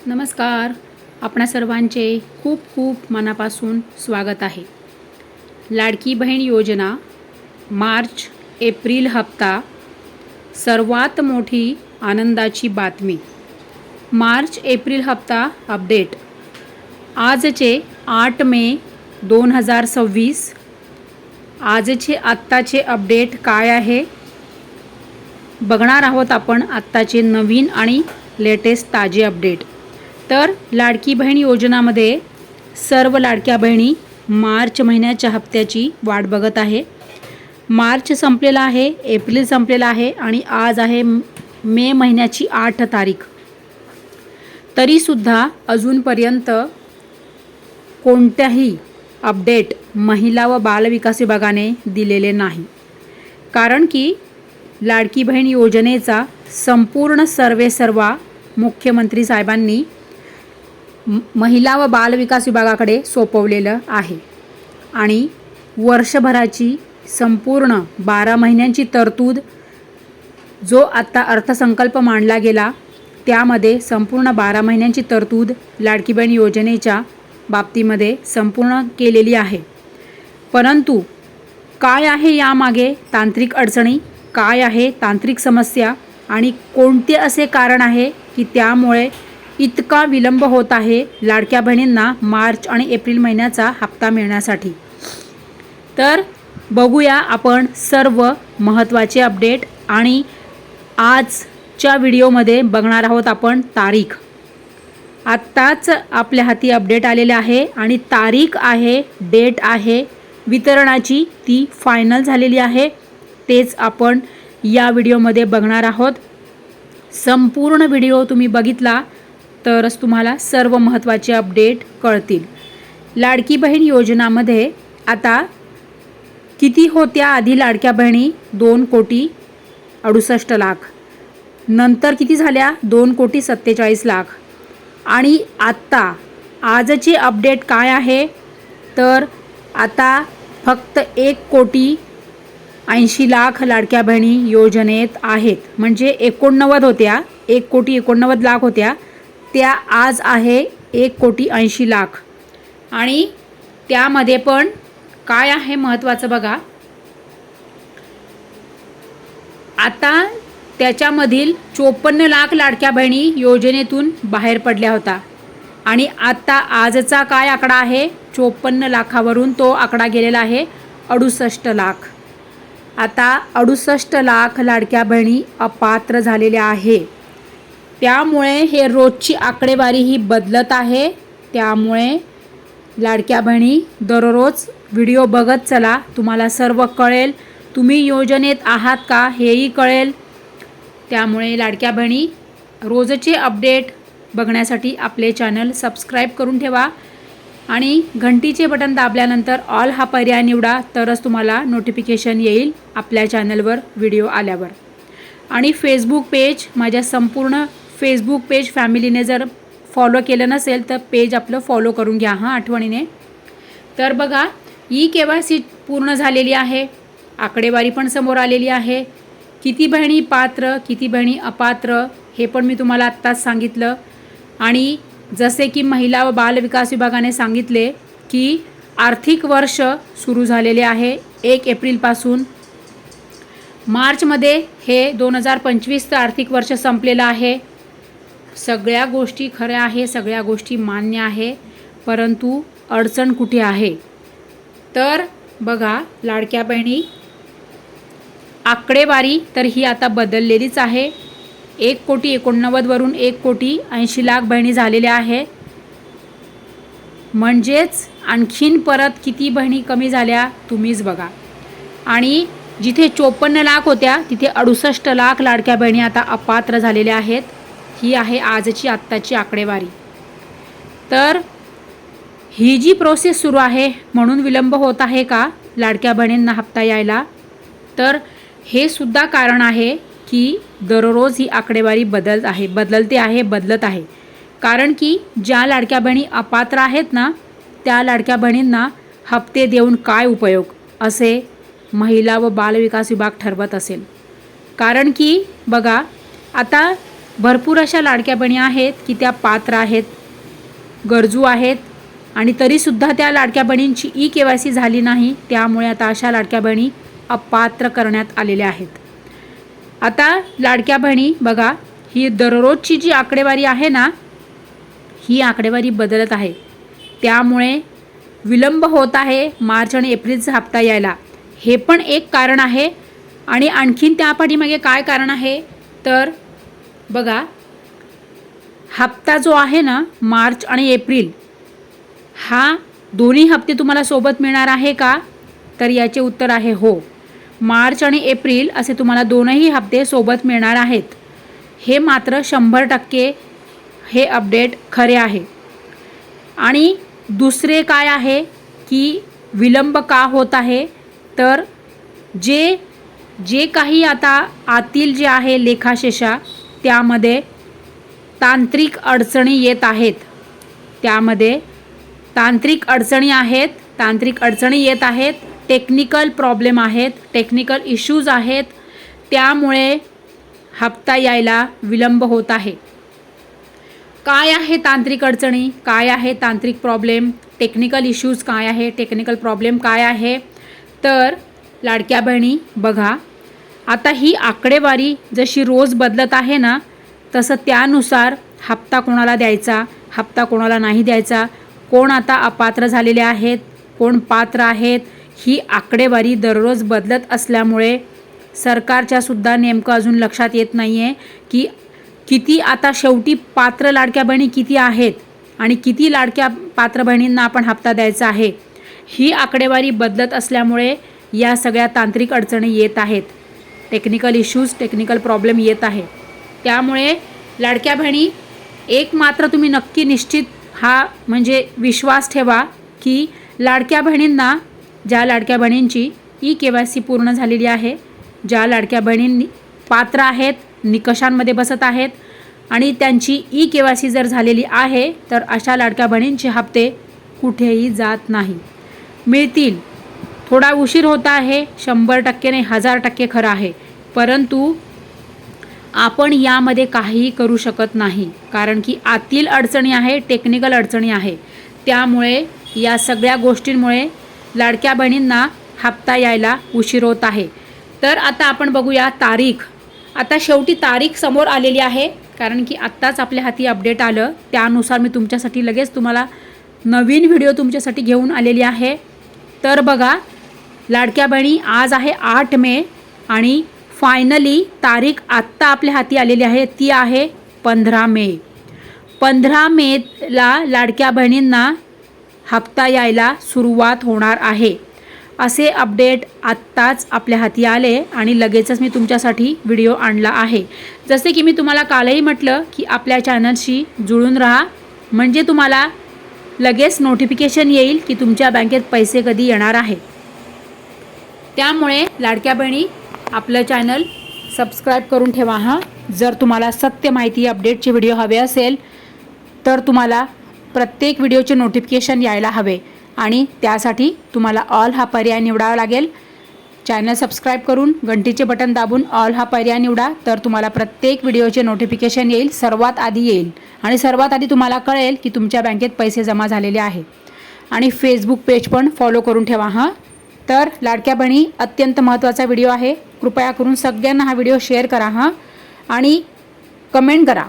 नमस्कार. आपणा सर्वांचे खूप खूप मनापासून स्वागत आहे. लाडकी बहीण योजना मार्च एप्रिल हप्ता सर्वात मोठी आनंदाची बातमी. मार्च एप्रिल हप्ता अपडेट आजचे 8 मे 2026. आजचे आत्ताचे अपडेट काय आहे बघणार आहोत आपण. आत्ताचे नवीन आणि लेटेस्ट ताजे अपडेट. तर लाडकी बहीण योजनामध्ये सर्व लाडक्या बहिणी मार्च महिन्याच्या हप्त्याची वाट बघत आहे. मार्च संपलेला आहे, एप्रिल संपलेला आहे आणि आज आहे मे महिन्याची 8 तारीख. तरीसुद्धा अजूनपर्यंत कोणत्याही अपडेट महिला व बालविकास विभागाने दिलेले नाही. कारण की लाडकी बहीण योजनेचा संपूर्ण सर्वेसर्वा मुख्यमंत्री साहेबांनी महिला व बालविकास विभागाकडे सोपवलेलं आहे आणि वर्षभराची संपूर्ण 12 महिन्यांची तरतूद जो आता अर्थसंकल्प मांडला गेला त्यामध्ये संपूर्ण 12 महिन्यांची तरतूद लाडकी बहीण योजनेच्या बाबतीमध्ये संपूर्ण केलेली आहे. परंतु काय आहे यामागे तांत्रिक अडचणी, काय आहे तांत्रिक समस्या आणि कोणते असे कारण आहे की त्यामुळे इतका विलंब होत आहे लाडक्या बहिणींना मार्च आणि एप्रिल महिन्याचा हप्ता मिळण्यासाठी. तर बघूया आपण सर्व महत्त्वाचे अपडेट आणि आजच्या व्हिडिओमध्ये बघणार आहोत आपण तारीख. आत्ताच आपल्या हाती अपडेट आलेले आहे आणि तारीख आहे, डेट आहे वितरणाची ती फायनल झालेली आहे. तेच आपण या व्हिडिओमध्ये बघणार आहोत. संपूर्ण व्हिडिओ तुम्ही बघितला तरच तुम्हाला सर्व महत्त्वाचे अपडेट कळतील. लाडकी बहीण योजनामध्ये आता किती होत्या आधी लाडक्या बहिणी? 2,68,00,000. नंतर किती झाल्या? 2,47,00,000. आणि आत्ता आजचे अपडेट काय आहे तर आता फक्त 1,80,00,000 लाडक्या बहिणी योजनेत आहेत. म्हणजे 89 होत्या, 1,89,00,000 होत्या, त्या आज आहे 1,80,00,000. आणि त्यामध्ये पण काय आहे महत्त्वाचं बघा. आता त्याच्यामधील 54,00,000 लाडक्या बहिणी योजनेतून बाहेर पडल्या होता आणि आता आजचा काय आकडा आहे? 54,00,000वरून तो आकडा गेलेला आहे 68,00,000. आता 68,00,000 लाडक्या बहिणी अपात्र झालेल्या आहे. त्यामुळे हे रोजची आकडेवारी ही बदलत आहे. त्यामुळे लाडक्या बहिणी दररोज व्हिडिओ बघत चला, तुम्हाला सर्व कळेल. तुम्ही योजनेत आहात का हेही कळेल. त्यामुळे लाडक्या बहिणी रोजचे अपडेट बघण्यासाठी आपले चॅनल सबस्क्राईब करून ठेवा आणि घंटीचे बटन दाबल्यानंतर ऑल हा पर्याय निवडा, तरच तुम्हाला नोटिफिकेशन येईल आपल्या चॅनलवर व्हिडिओ आल्यावर. आणि फेसबुक पेज, माझ्या संपूर्ण फेसबुक पेज फॅमिलीने जर फॉलो केलं नसेल तर पेज आपलं फॉलो करून घ्या हां आठवणीने. तर बघा KYC पूर्ण झालेली आहे, आकडेवारी पण समोर आलेली आहे. किती बहिणी पात्र, किती बहिणी अपात्र हे पण मी तुम्हाला आत्ताच सांगितलं. आणि जसे की महिला व बालविकास विभागाने सांगितले की आर्थिक वर्ष सुरू झालेले आहे 1 एप्रिलपासून. मार्चमध्ये हे 2025चं आर्थिक वर्ष संपलेलं आहे. सगळ्या गोष्टी खऱ्या आहे, सगळ्या गोष्टी मान्य आहे. परंतु अडचण कुठे आहे तर बघा लाडक्या बहिणी आकडेवारी तर ही आता बदललेलीच आहे. 1,89,00,000वरून 1,80,00,000 बहिणी झालेल्या आहे. म्हणजेच आणखीन परत किती बहिणी कमी झाल्या तुम्हीच बघा. आणि जिथे 54,00,000 होत्या तिथे 68,00,000 लाडक्या बहिणी आता अपात्र झालेल्या आहेत. ही आहे आजची आत्ताची आकडेवारी. तर ही जी प्रोसेस सुरू आहे म्हणून विलंब होत आहे का लाडक्या बहिणींना हप्ता यायला? तर हे सुद्धा कारण आहे की दररोज ही आकडेवारी बदलत आहे. कारण की ज्या लाडक्या बहिणी अपात्र आहेत ना त्या लाडक्या बहिणींना हप्ते देऊन काय उपयोग असे महिला व बालविकास विभाग ठरवत असेल. कारण की बघा आता भरपूर अशा लाडक्या बहिणी आहेत की त्या पात्र आहेत, गरजू आहेत आणि तरीसुद्धा त्या लाडक्या बहिणींची KYC झाली नाही, त्यामुळे आता अशा लाडक्या बहिणी अपात्र करण्यात आलेल्या आहेत. आता लाडक्या बहिणी बघा, ही दररोजची जी आकडेवारी आहे ना, ही आकडेवारी बदलत आहे, त्यामुळे विलंब होत आहे मार्च आणि एप्रिलचा हप्ता यायला. हे पण एक कारण आहे. आणि आणखीन त्या पाठीमागे काय कारण आहे तर बघा, हप्ता जो आहे ना मार्च आणि एप्रिल, हा दोन्ही हप्ते तुम्हाला सोबत मिळणार आहे का, तर याचे उत्तर आहे हो. मार्च आणि एप्रिल असे तुम्हाला दोनही हप्ते सोबत मिळणार आहेत. हे मात्र 100% हे अपडेट खरे आहे. आणि दुसरे काय आहे की विलंब का होत आहे तर जे काही आता आतील जे आहे लेखाशेषा, त्यामध्ये तांत्रिक अडचणी येत आहेत, त्यामध्ये तांत्रिक अडचणी येत आहेत, टेक्निकल प्रॉब्लेम आहेत, टेक्निकल इश्यूज आहेत, त्यामुळे हप्ता यायला विलंब होत आहे. काय आहे तांत्रिक अडचणी, काय आहे तांत्रिक प्रॉब्लेम, टेक्निकल इश्यूज काय आहे, टेक्निकल प्रॉब्लेम काय आहे, तर लाडक्या बहिणी बघा, आता ही आकडेवारी जशी रोज बदलत आहे ना, तसं त्यानुसार हप्ता कोणाला द्यायचा, हप्ता कोणाला नाही द्यायचा, कोण आता अपात्र झालेले आहेत, कोण पात्र आहेत, ही आकडेवारी दररोज बदलत असल्यामुळे सरकारच्या सुद्धा नेमकं अजून लक्षात येत नाही आहे की किती आता शेवटी पात्र लाडक्या बहिणी किती आहेत आणि किती लाडक्या पात्र बहिणींना आपण हप्ता द्यायचा आहे. ही आकडेवारी बदलत असल्यामुळे या सगळ्या तांत्रिक अडचणी येत आहेत, टेक्निकल इश्यूज, टेक्निकल प्रॉब्लेम येत आहे. त्यामुळे लाडक्या बहिणी एक मात्र तुम्ही नक्की निश्चित हा म्हणजे विश्वास ठेवा की लाडक्या बहिणींना, ज्या लाडक्या बहिणींची KYC पूर्ण झालेली आहे, ज्या लाडक्या बहिणींनी पात्र आहेत, निकषांमध्ये बसत आहेत आणि त्यांची KYC जर झालेली आहे, तर अशा लाडक्या बहिणींचे हप्ते कुठेही जात नाही, मिळतील. थोडा उशीर होता आहे, 100% नाही 1000% खरं आहे, परंतु आपण यामध्ये काहीही करू शकत नाही, कारण की आतील अडचणी आहे, टेक्निकल अडचणी आहे. त्यामुळे या सगळ्या गोष्टींमुळे लाडक्या बहिणींना हप्ता यायला उशीर होत आहे. तर आता आपण बघूया तारीख. आता शेवटी तारीख समोर आलेली आहे, कारण की आत्ताच आपल्या हाती अपडेट आलं, त्यानुसार मी तुमच्यासाठी लगेच तुम्हाला नवीन व्हिडिओ तुमच्यासाठी घेऊन आलेली आहे. तर बघा लाडक्या बहिणी, आज आहे 8 मे आणि फायनली तारीख आत्ता आपल्या हाती आलेली आहे, ती आहे 15 मे. 15 मेला लाडक्या बहिणींना हप्ता यायला सुरुवात होणार आहे. असे अपडेट आत्ताच आपल्या हाती आले आणि लगेचच मी तुमच्यासाठी व्हिडिओ आणला आहे. जसे की मी तुम्हाला कालही म्हटलं की आपल्या चॅनलशी जुळून राहा, म्हणजे तुम्हाला लगेच नोटिफिकेशन येईल की तुमच्या बँकेत पैसे कधी येणार आहे. त्यामुळे लाडक्या बहिणी आपलं चॅनल सबस्क्राईब करून ठेवा हां. जर तुम्हाला सत्य माहिती अपडेटचे व्हिडिओ हवे असेल तर तुम्हाला प्रत्येक व्हिडिओचे नोटिफिकेशन यायला हवे आणि त्यासाठी तुम्हाला ऑल हा पर्याय निवडावा लागेल. चॅनल सबस्क्राईब करून घंटीचे बटन दाबून ऑल हा पर्याय निवडा, तर तुम्हाला प्रत्येक व्हिडिओचे नोटिफिकेशन येईल, सर्वात आधी येईल आणि सर्वात आधी तुम्हाला कळेल की तुमच्या बँकेत पैसे जमा झालेले आहे. आणि फेसबुक पेज पण फॉलो करून ठेवा हां. तर लाडक्या बहिणी, अत्यंत महत्त्वाचा व्हिडिओ आहे, कृपया करून सगळ्यांना हा व्हिडिओ शेअर करा हां आणि कमेंट करा.